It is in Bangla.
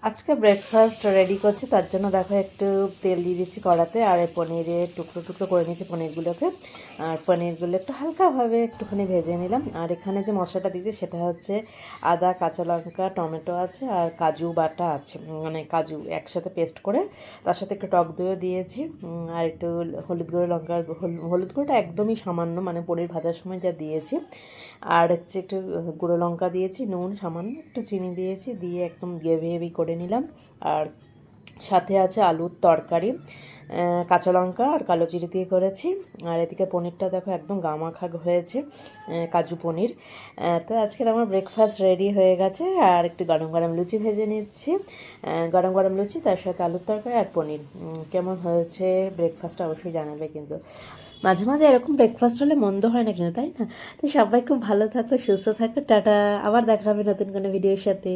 আজকে ব্রেকফাস্ট রেডি করছি, তার জন্য দেখো একটু তেল দিয়ে দিচ্ছি কড়াতে, আর এই পনিরের টুকরো টুকরো করে নিয়েছি পনিরগুলোকে। আর পনিরগুলো একটু হালকাভাবে একটুখানি ভেজে নিলাম। আর এখানে যে মশলাটা দিয়েছি সেটা হচ্ছে আদা, কাঁচা লঙ্কা, টমেটো আছে, আর কাজু বাটা আছে, মানে কাজু একসাথে পেস্ট করে, তার সাথে একটু টক দইও দিয়েছি, আর একটু হলুদ গুঁড়ো, হলুদ গুঁড়োটা একদমই সামান্য, মানে পনির ভাজার সময় যা দিয়েছি। আর হচ্ছে একটু গুঁড়ো লঙ্কা দিয়েছি, নুন সামান্য, একটু চিনি দিয়েছি, দিয়ে একদম গ্রেভি হেভি করে নিলাম। আর সাথে আছে আলুর তরকারি, কাঁচা লঙ্কা আর কালো জিরে দিয়ে করেছি। আর এদিকে পনিরটা দেখো একদম গামাখা হয়েছে, কাজু পনির। তো আজকের আমার ব্রেকফাস্ট রেডি হয়ে গেছে। আর একটু গরম গরম লুচি ভেজে নিচ্ছি, গরম গরম লুচি, তার সাথে আলুর তরকারি আর পনির। কেমন হয়েছে ব্রেকফাস্টটা অবশ্যই জানাবে কিন্তু। মাঝে মাঝে এরকম ব্রেকফাস্ট হলে মন্দ হয় না কিন্তু, তাই না? তো সবাই খুব ভালো থাকো, সুস্থ থাকো, টাটা। আবার দেখা হবে নতুন কোনো ভিডিওর সাথে।